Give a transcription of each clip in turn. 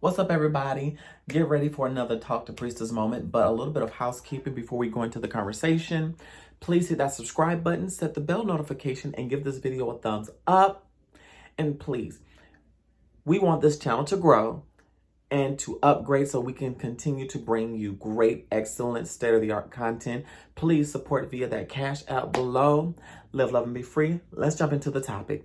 What's up, everybody? Get ready for another Talk to Priestess moment, but a little bit of housekeeping before we go into the conversation. Please hit that subscribe button, set the bell notification, and give this video a thumbs up. And please, we want this channel to grow and to upgrade so we can continue to bring you great, excellent, state-of-the-art content. Please support via that Cash App below. Live, love, and be free. Let's jump into the topic.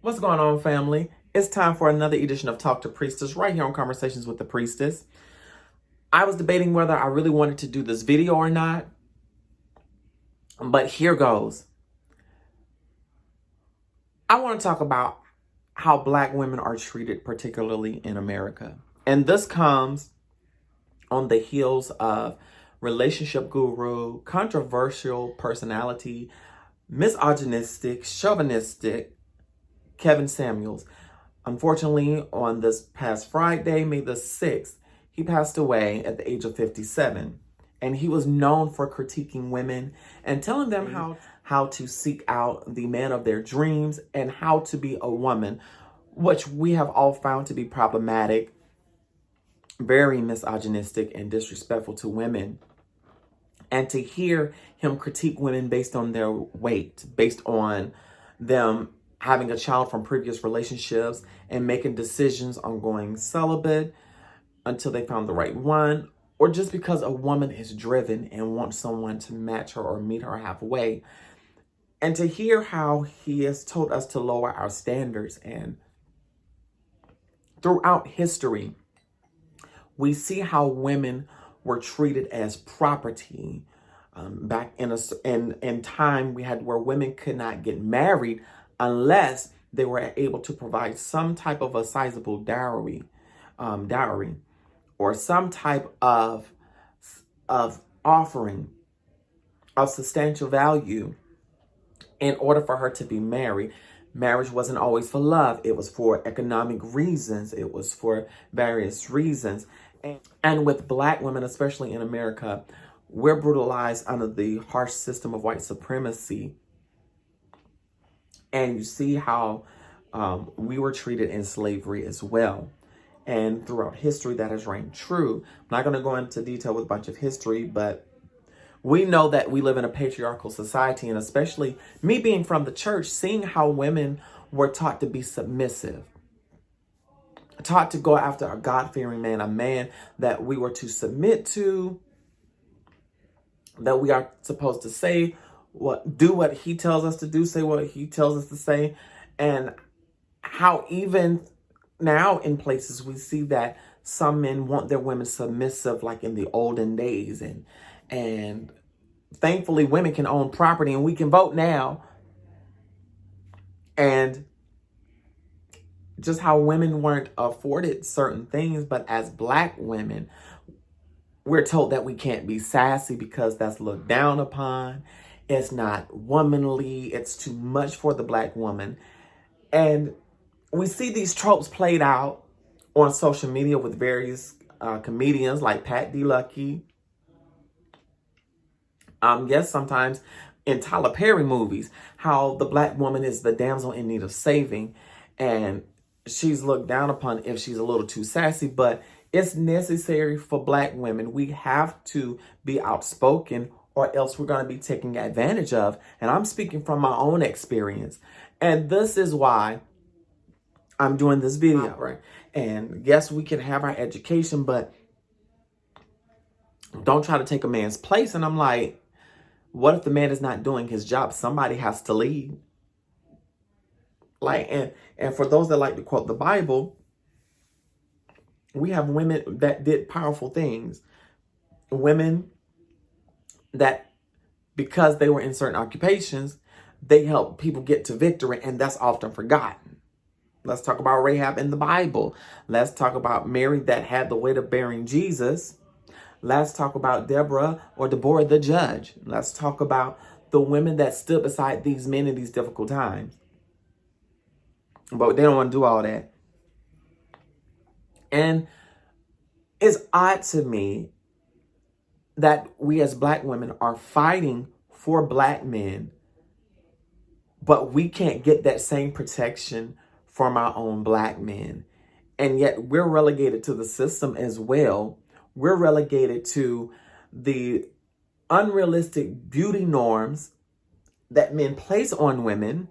What's going on, family? It's time for another edition of Talk to Priestess right here on Conversations with the Priestess. I was debating whether I really wanted to do this video or not, but here goes. I want to talk about how Black women are treated, particularly in America. And this comes on the heels of relationship guru, controversial personality, misogynistic, chauvinistic, Kevin Samuels. Unfortunately, on this past Friday, May the 6th, he passed away at the age of 57. And he was known for critiquing women and telling them how to seek out the man of their dreams and how to be a woman, which we have all found to be problematic, very misogynistic and disrespectful to women. And to hear him critique women based on their weight, based on them having a child from previous relationships and making decisions on going celibate until they found the right one, or just because a woman is driven and wants someone to match her or meet her halfway. And to hear how he has told us to lower our standards. And throughout history, we see how women were treated as property. Back in time, we had where women could not get married unless they were able to provide some type of a sizable dowry, or some type of offering of substantial value in order for her to be married. Marriage wasn't always for love. It was for economic reasons. It was for various reasons. And with Black women, especially in America, we're brutalized under the harsh system of white supremacy. And you see how we were treated in slavery as well. And throughout history, that has reigned true. I'm not going to go into detail with a bunch of history, but we know that we live in a patriarchal society. And especially me being from the church, seeing how women were taught to be submissive, taught to go after a God-fearing man, a man that we were to submit to, that we are supposed to do what he tells us to do, say what he tells us to say. And how even now in places we see that some men want their women submissive like in the olden days. And thankfully women can own property and we can vote now. And just how women weren't afforded certain things, but as Black women, we're told that we can't be sassy because that's looked down upon. It's not womanly. It's too much for the Black woman. And we see these tropes played out on social media with various comedians like Pat DeLucky. Yes, sometimes in Tyler Perry movies, how the Black woman is the damsel in need of saving. And she's looked down upon if she's a little too sassy, but it's necessary for Black women. We have to be outspoken or else we're going to be taken advantage of. And I'm speaking from my own experience. And this is why I'm doing this video, right? And yes, we can have our education, but don't try to take a man's place. And I'm like, what if the man is not doing his job? Somebody has to lead. And for those that like to quote the Bible, we have women that did powerful things. Women that, because they were in certain occupations, they helped people get to victory, and that's often forgotten. Let's talk about Rahab in the Bible. Let's talk about Mary that had the weight of bearing Jesus. Let's talk about Deborah or Deborah the judge. Let's talk about the women that stood beside these men in these difficult times. But they don't want to do all that. And It's odd to me that we as Black women are fighting for Black men, but we can't get that same protection from our own Black men. And yet we're relegated to the system as well. We're relegated to the unrealistic beauty norms that men place on women.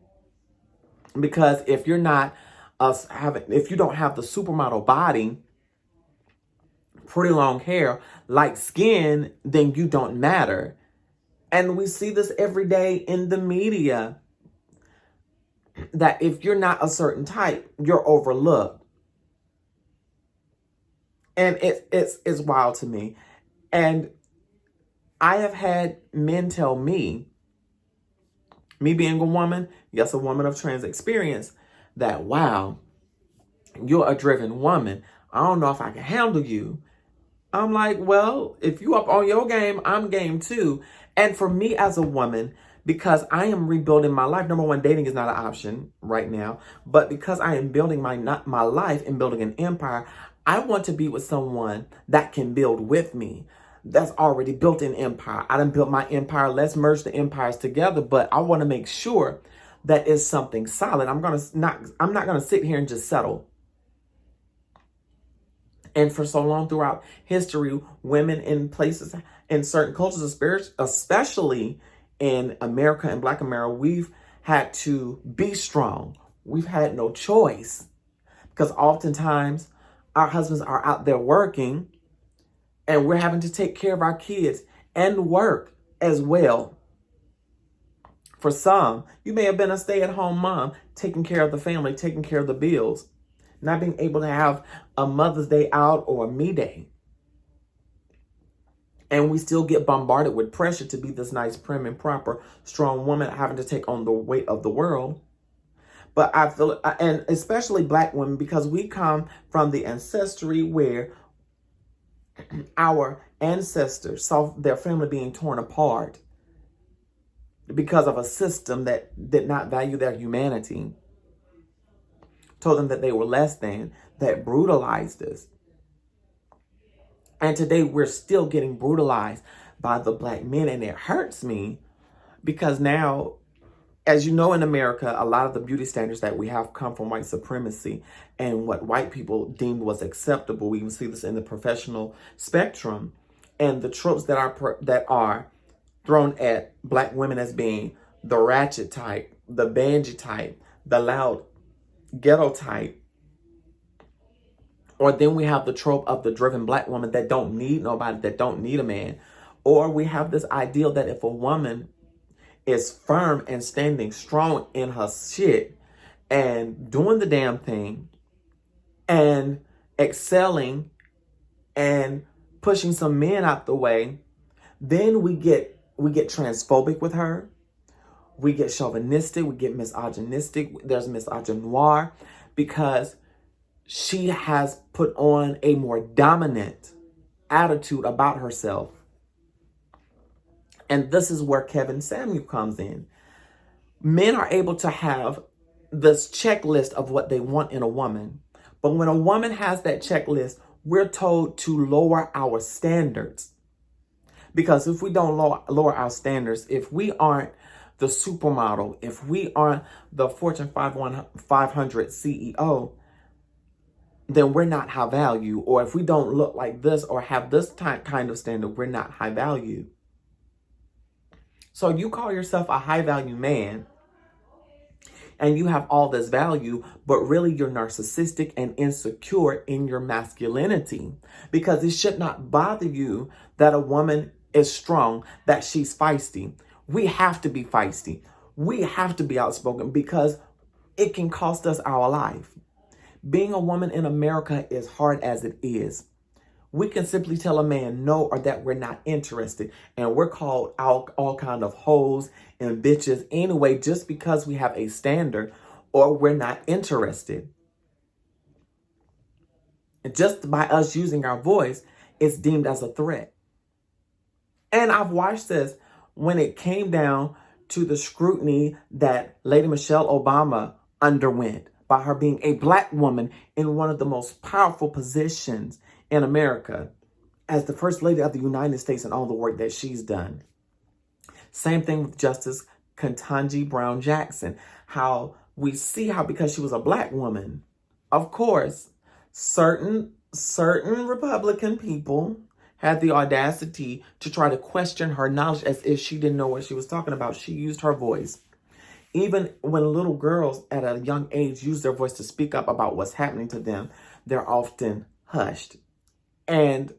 Because if you're not if you don't have the supermodel body, pretty long hair, light skin, then you don't matter. And we see this every day in the media, that if you're not a certain type, you're overlooked. And it's wild to me. And I have had men tell me being a woman, yes, a woman of trans experience, that, wow, you're a driven woman. I don't know if I can handle you. I'm like, well, if you up on your game, I'm game too. And for me as a woman, because I am rebuilding my life, number one, dating is not an option right now. But because I am building my life and building an empire, I want to be with someone that can build with me, that's already built an empire. I done built my empire. Let's merge the empires together. But I want to make sure that it's something solid. I'm not gonna sit here and just settle. And for so long throughout history, women in places, in certain cultures, especially in America and Black America, we've had to be strong. We've had no choice, because oftentimes our husbands are out there working and we're having to take care of our kids and work as well. For some, you may have been a stay-at-home mom, taking care of the family, taking care of the bills, not being able to have a Mother's Day out or a me day. And we still get bombarded with pressure to be this nice, prim and proper, strong woman, having to take on the weight of the world. But I feel, and especially Black women, because we come from the ancestry where our ancestors saw their family being torn apart because of a system that did not value their humanity, told them that they were less than, that brutalized us. And today we're still getting brutalized by the Black men, and it hurts me because now, as you know, in America, a lot of the beauty standards that we have come from white supremacy and what white people deemed was acceptable. We even see this in the professional spectrum, and the tropes that are thrown at Black women as being the ratchet type, the bangy type, the loud ghetto type. Or then we have the trope of the driven Black woman that don't need nobody, that don't need a man. Or we have this ideal that if a woman is firm and standing strong in her shit and doing the damn thing and excelling and pushing some men out the way, then we get transphobic with her. We get chauvinistic, we get misogynistic. There's misogynoir because she has put on a more dominant attitude about herself. And this is where Kevin Samuel comes in. Men are able to have this checklist of what they want in a woman. But when a woman has that checklist, we're told to lower our standards. Because if we don't lower our standards, if we aren't the supermodel, if we aren't the Fortune 500 CEO, then we're not high value. Or if we don't look like this or have this kind of standard, we're not high value. So you call yourself a high value man and you have all this value, but really you're narcissistic and insecure in your masculinity, because it should not bother you that a woman is strong, that she's feisty. We have to be feisty. We have to be outspoken because it can cost us our life. Being a woman in America is hard as it is. We can simply tell a man no or that we're not interested. And we're called out all kind of hoes and bitches anyway, just because we have a standard or we're not interested. And just by us using our voice, it's deemed as a threat. And I've watched this when it came down to the scrutiny that Lady Michelle Obama underwent by her being a Black woman in one of the most powerful positions in America as the First Lady of the United States and all the work that she's done. Same thing with Justice Ketanji Brown Jackson. How we see how because she was a black woman, of course, certain Republican people had the audacity to try to question her knowledge as if she didn't know what she was talking about. She used her voice. Even when little girls at a young age use their voice to speak up about what's happening to them, they're often hushed. And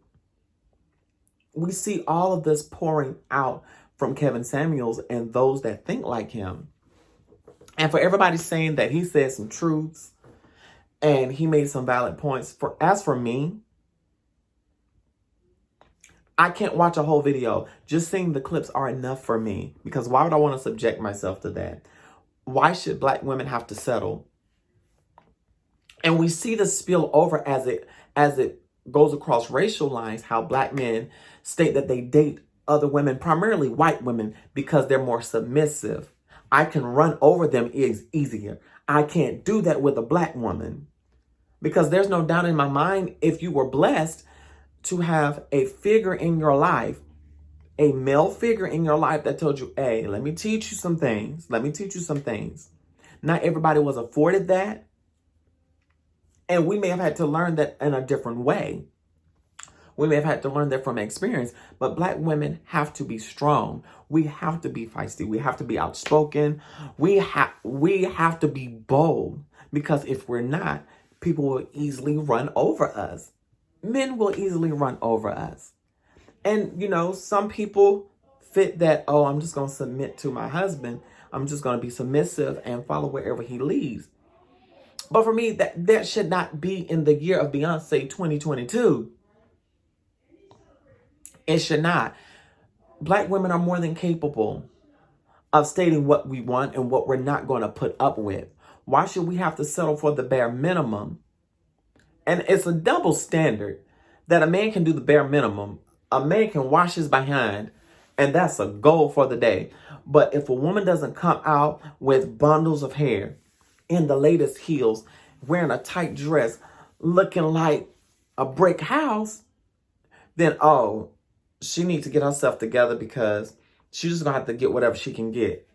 we see all of this pouring out from Kevin Samuels and those that think like him. And for everybody saying that he said some truths and he made some valid points. As for me, I can't watch a whole video. Just seeing the clips are enough for me. Because why would I want to subject myself to that? Why should black women have to settle? And we see this spill over as it goes across racial lines, how black men state that they date other women, primarily white women, because they're more submissive. I can run over them easier. I can't do that with a black woman. Because there's no doubt in my mind, if you were blessed to have a figure in your life, a male figure in your life that told you, hey, let me teach you some things. Let me teach you some things. Not everybody was afforded that. And we may have had to learn that in a different way. We may have had to learn that from experience. But black women have to be strong. We have to be feisty. We have to be outspoken. We have to be bold. Because if we're not, people will easily run over us. Men will easily run over us. And, some people fit that, oh, I'm just going to submit to my husband. I'm just going to be submissive and follow wherever he leads. But for me, that should not be in the year of Beyonce 2022. It should not. Black women are more than capable of stating what we want and what we're not going to put up with. Why should we have to settle for the bare minimum? And it's a double standard that a man can do the bare minimum. A man can wash his behind, and that's a goal for the day. But if a woman doesn't come out with bundles of hair, in the latest heels, wearing a tight dress, looking like a brick house, then, she needs to get herself together because she's just going to have to get whatever she can get.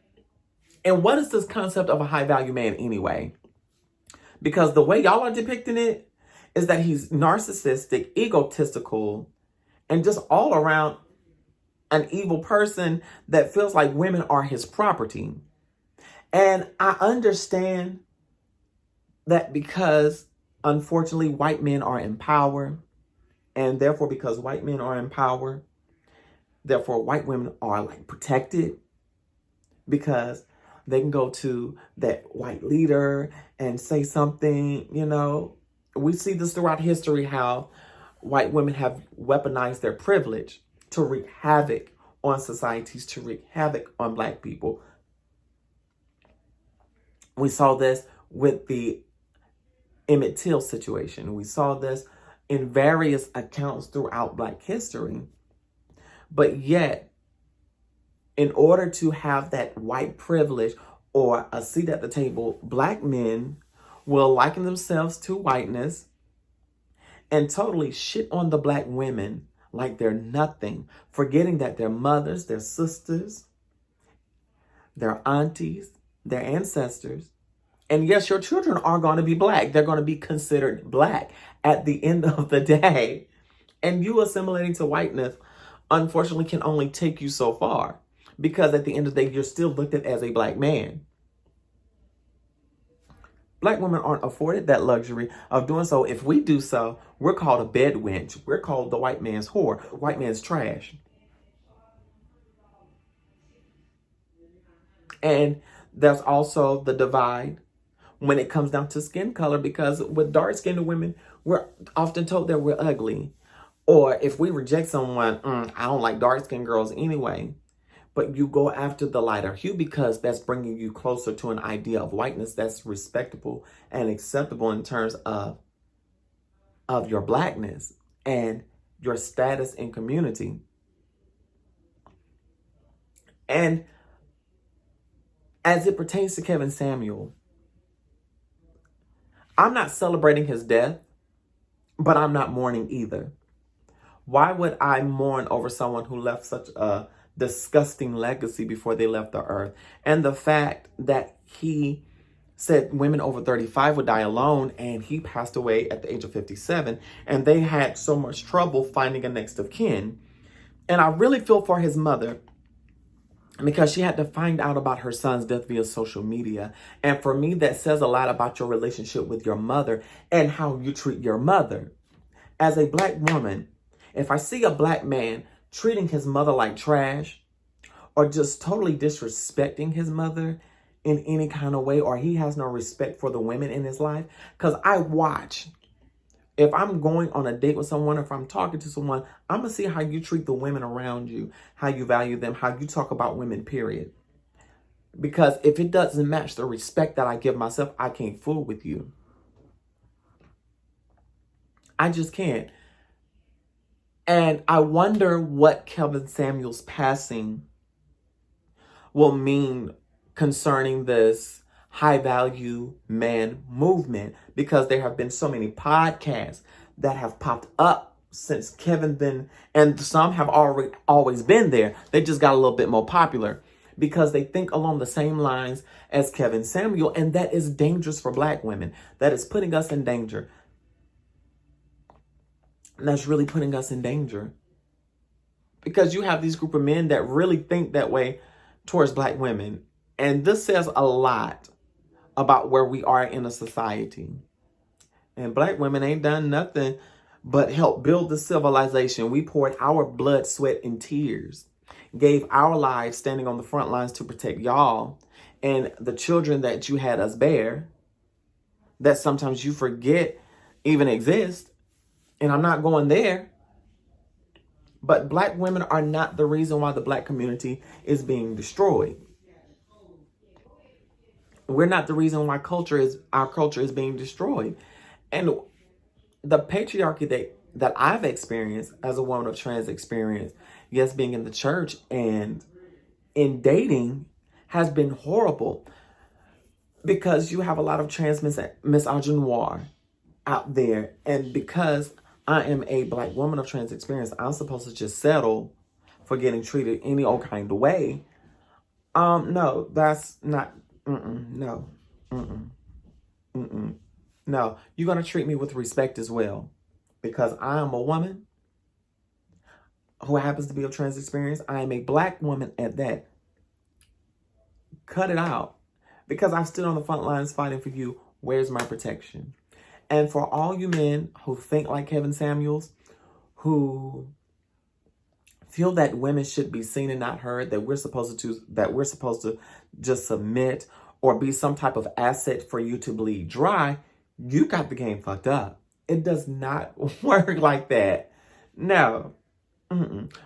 And what is this concept of a high-value man anyway? Because the way y'all are depicting it is that he's narcissistic, egotistical, and just all around an evil person that feels like women are his property. And I understand that because, unfortunately, white men are in power, and therefore because white men are in power, therefore white women are like protected because they can go to that white leader and say something, We see this throughout history, how white women have weaponized their privilege to wreak havoc on societies, to wreak havoc on black people. We saw this with the Emmett Till situation. We saw this in various accounts throughout black history. But yet, in order to have that white privilege or a seat at the table, black men will liken themselves to whiteness and totally shit on the black women like they're nothing, forgetting that their mothers, their sisters, their aunties, their ancestors, and yes, your children are going to be black. They're going to be considered black at the end of the day. And you assimilating to whiteness, unfortunately, can only take you so far. Because at the end of the day, you're still looked at as a black man. Black women aren't afforded that luxury of doing so. If we do so, we're called a bed wench. We're called the white man's whore, white man's trash. And there's also the divide when it comes down to skin color, because with dark-skinned women, we're often told that we're ugly. Or if we reject someone, I don't like dark-skinned girls anyway. But you go after the lighter hue because that's bringing you closer to an idea of whiteness that's respectable and acceptable in terms of your blackness and your status in community. And as it pertains to Kevin Samuel, I'm not celebrating his death. but I'm not mourning either. Why would I mourn over someone who left such a disgusting legacy before they left the earth? And the fact that he said women over 35 would die alone, and he passed away at the age of 57, and they had so much trouble finding a next of kin. And I really feel for his mother, because she had to find out about her son's death via social media. And for me, that says a lot about your relationship with your mother and how you treat your mother. As a Black woman, if I see a Black man treating his mother like trash, or just totally disrespecting his mother in any kind of way, or he has no respect for the women in his life, because I watch. If I'm going on a date with someone, if I'm talking to someone, I'm going to see how you treat the women around you, how you value them, how you talk about women, period. Because if it doesn't match the respect that I give myself, I can't fool with you. I just can't. And I wonder what Kevin Samuels passing will mean concerning this high value man movement, because there have been so many podcasts that have popped up since Kevin been, and some have already always been there. They just got a little bit more popular because they think along the same lines as Kevin Samuel, and that is dangerous for Black women. That is putting us in danger. And that's really putting us in danger, because you have these group of men that really think that way towards Black women. And this says a lot about where we are in a society. And Black women ain't done nothing but help build the civilization. We poured our blood, sweat, and tears, gave our lives standing on the front lines to protect y'all and the children that you had us bear, that sometimes you forget even exist. And I'm not going there. But Black women are not the reason why the Black community is being destroyed. We're not the reason why our culture is being destroyed. And the patriarchy that I've experienced as a woman of trans experience, yes, being in the church and in dating, has been horrible, because you have a lot of trans misogynoir out there. And because I am a Black woman of trans experience, I'm supposed to just settle for getting treated any old kind of way. No, that's not, no, no. You're going to treat me with respect as well, because I am a woman who happens to be of trans experience. I am a Black woman at that. Cut it out, because I stood on the front lines fighting for you. Where's my protection? And for all you men who think like Kevin Samuels, who feel that women should be seen and not heard, that we're supposed to just submit or be some type of asset for you to bleed dry, you got the game fucked up. It does not work like that. No.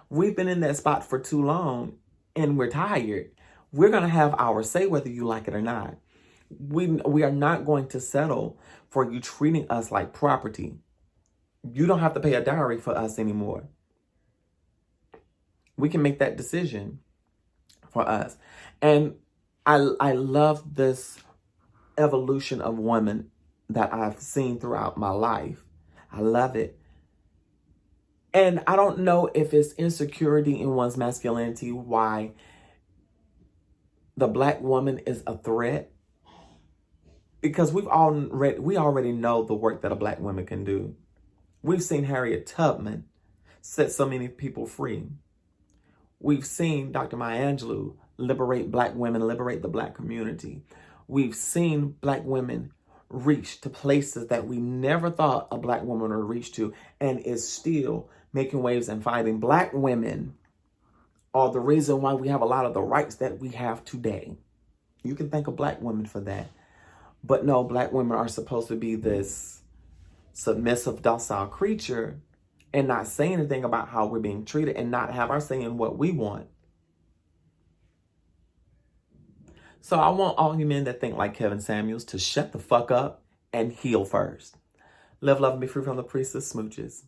We've been in that spot for too long, and we're tired. We're going to have our say whether you like it or not. We are not going to settle for you treating us like property. You don't have to pay a dowry for us anymore. We can make that decision for us. And I love this evolution of women that I've seen throughout my life. I love it. And I don't know if it's insecurity in one's masculinity why the Black woman is a threat. Because we already know the work that a Black woman can do. We've seen Harriet Tubman set so many people free. We've seen Dr. Maya Angelou liberate Black women, liberate the Black community. We've seen Black women reach to places that we never thought a Black woman would reach to, and is still making waves and fighting. Black women are the reason why we have a lot of the rights that we have today. You can thank a Black woman for that. But no, Black women are supposed to be this submissive, docile creature and not say anything about how we're being treated and not have our say in what we want. So I want all you men that think like Kevin Samuels to shut the fuck up and heal first. Live, love, and be free from the priestess smooches.